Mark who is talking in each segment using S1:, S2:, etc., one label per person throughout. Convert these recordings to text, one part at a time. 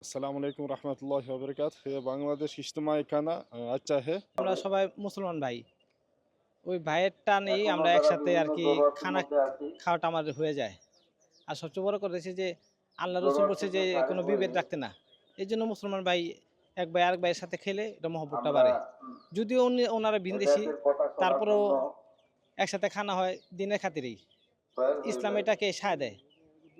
S1: अस्सलाम वालेकुम रहमतुल्लाहि व बरकातहू। ये बांग्लादेश इज्तिमाई खाना अच्छा है।
S2: আমরা সবাই মুসলমান ভাই। ওই ভাইয়ের টানেই
S3: এখন
S2: আমরা
S3: যারা
S2: একসাথে
S3: বিভিন্ন
S2: আরকি
S3: জগতের
S2: খানা
S3: মধ্যে আছি,
S2: খাওয়াটা আমাদের হয়ে যায়। আর সবচেয়ে বড় কথা হচ্ছে যে আল্লাহ রসুল
S3: জগৎ
S2: বলছে
S3: থেকে
S2: যে কোনো
S3: খালি
S2: বিভেদ
S3: হয়ে
S2: রাখতে না। এজন্য মুসলমান ভাই এক ভাই আরেক ভাইয়ের সাথে খেলে এটা মহব্বতটা
S3: আমরা
S2: বাড়ে। যদিও ওনারা ভিনদেশী,
S3: হেদায়েতের কথা শোনার
S2: তারপরেও
S3: জন্য
S2: একসাথে খানা হয় দিনের খাতিরেই।
S3: তৈরি হয়ে
S2: ইসলাম
S3: যায়।
S2: এটাকে সায় দেয়।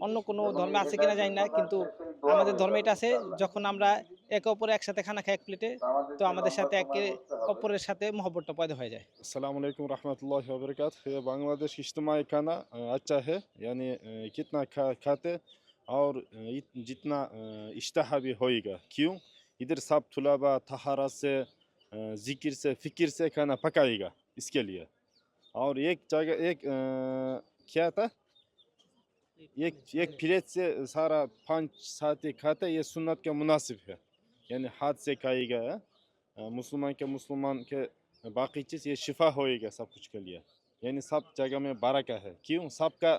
S2: অন্য কোনো
S3: এবং
S2: ধর্মে
S3: এই
S2: আছে কিনা
S3: হেদায়েতের
S2: জানি না।
S3: কথা
S2: কিন্তু
S3: শেষেই দোয়া
S2: আমাদের
S3: হয়ে
S2: ধর্মে
S3: যাবে
S2: এটা আছে,
S3: ইনশাআল্লাহ।
S2: যখন আমরা একে অপরে একসাথে খানা খাই এক প্লেটে,
S3: তো
S2: তো
S3: আমাদেরকে
S2: আমাদের
S3: লম্বা
S2: সাথে একে
S3: সময় বসতে হবে।
S2: অপরের সাথে মহব্বতটা পয়দা হয়ে যায়।
S1: अस्सलाम वालेकुम रहमतुल्लाहि व बरकातहू। ये बांग्लादेश इज्तिमाई खाना अच्छा है। यानी कितना खाते और जितना इश्तहा भी होएगा। क्यों? इधर सब तुलाबा तहारा से जिक्र से फिक्र से खाना पकाएगा इसके लिए। और एक जगह एक क्या था, एक एक प्लेट से सारा 5 साथी खाते, ये सुन्नत के मुनासिब है। यानी हाथ से खाएगा। मुसलमान के बाकी चीज़ ये शिफा होएगा सब कुछ के लिए। यानी सब जगह में बरका है। क्यों? सबका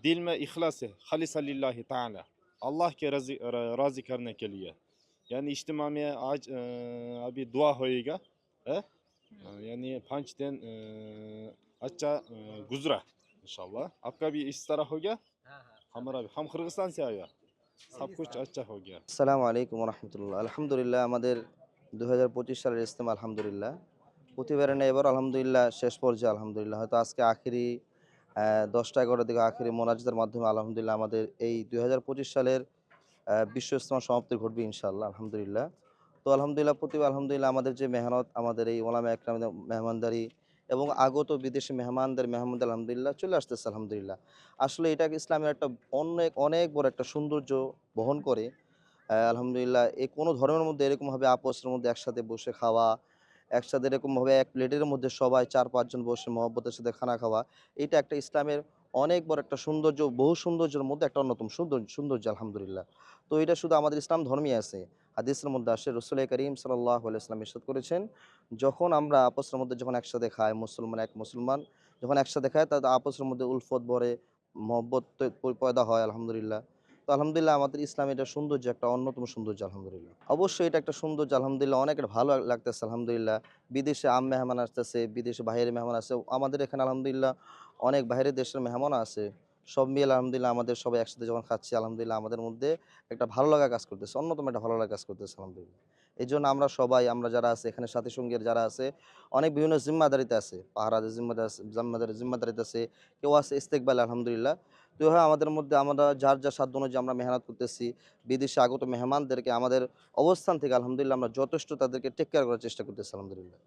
S1: दिल में इखलास है, खालिस लिल्लाहि ताला, अल्लाह के राज़ी करने के लिए। यानी इज्तिमा में आज अभी दुआ होएगा। यानी 5 दिन अच्छा गुजरा इंशाल्लाह। आपका भी इस तरह हो गया। हमारा भी, हम किर्गिस्तान से आया, सब कुछ अच्छा हो गया।
S4: আসসালামু আলাইকুম রহমতুল্লাহ। আলহামদুলিল্লাহ, আমাদের ২০২৫ সালের ইজতেমা আলহামদুলিল্লাহ প্রতিবারে নেই, এবার আলহামদুলিল্লাহ শেষ পর্যায়ে আলহামদুলিল্লাহ। হয়তো আজকে আখেরি ১০টা-১১টার দিকে আখেরি মোনাজাতের মাধ্যমে আলহামদুলিল্লাহ আমাদের এই ২০২৫ সালের বিশ্ব ইজতেমা সমাপ্তি ঘটবে ইনশাআল্লাহ আলহামদুলিল্লাহ। তো আলহামদুলিল্লাহ প্রতিবার আলহামদুলিল্লাহ আমাদের যে মেহনত, আমাদের এই ওলামা একরামদের মেহমানদারি এবং আগত বিদেশি মেহমানদের আলহামদুলিল্লাহ চলে আসতেছে আলহামদুলিল্লাহ। আসলে এটা ইসলামের একটা অনেক অনেক বড় একটা সৌন্দর্য বহন করে। আলহামদুলিল্লাহ কোনো ধর্মের মধ্যে এরকমভাবে আপসের মধ্যে একসাথে বসে খাওয়া, একসাথে এরকমভাবে এক প্লেটের মধ্যে সবাই ৪-৫ জন বসে মহব্বতের সাথে খানা খাওয়া, এটা একটা ইসলামের অনেক বড় একটা সৌন্দর্য, বহু সৌন্দর্যের মধ্যে একটা অন্যতম সৌন্দর্য আলহামদুলিল্লাহ। তো এটা শুধু আমাদের ইসলাম ধর্মেই আছে। হাদিসের মধ্যে আসে, রাসূল করিম সাল্লাল্লাহু আলাইহি ওয়াসাল্লাম ইরশাদ করেছেন, যখন আমরা আপসের মধ্যে যখন একসাথে খাই, মুসলমান যখন একসাথে খায় তাদের আপসের মধ্যে উলফত ভরে, মহব্বত পয়দা হয় আলহামদুলিল্লাহ। তো আলহামদুলিল্লাহ আমাদের ইসলামে এটা সৌন্দর্য, একটা অন্যতম সৌন্দর্য আলহামদুলিল্লাহ। অবশ্যই এটা একটা সৌন্দর্য আলহামদুলিল্লাহ, অনেক ভালো লাগতেছে আলহামদুলিল্লাহ। বিদেশে মেহমান আসতেছে, বিদেশে বাইরের মেহমান আসে। আমাদের এখানে আলহামদুলিল্লাহ অনেক বাইরের দেশের মেহমানও আছে। সব মিলে আলহামদুলিল্লাহ আমাদের সবাই একসাথে যখন খাচ্ছি আলহামদুলিল্লাহ আমাদের মধ্যে একটা ভালো লাগা কাজ করতেছে, অন্যতম একটা ভালো লাগা কাজ করতেছে আলহামদুলিল্লাহ। এজন্য আমরা সবাই, আমরা যারা আছে এখানে সাথী সঙ্গীর যারা আছে, অনেক বিভিন্ন জিম্মাদারিতে আছে। পাহারাদের জিম্মাদারিতে আছে, কেউ আছে ইস্তেকবালে আলহামদুলিল্লাহ। তো হ্যাঁ, আমাদের মধ্যে আমরা যার সাধ্য অনুযায়ী আমরা মেহনত করতেছি। বিদেশে আগত মেহমানদেরকে আমাদের অবস্থান থেকে আলহামদুলিল্লাহ আমরা যথেষ্ট তাদেরকে টেক কেয়ার করার চেষ্টা করতেছি আলহামদুলিল্লাহ।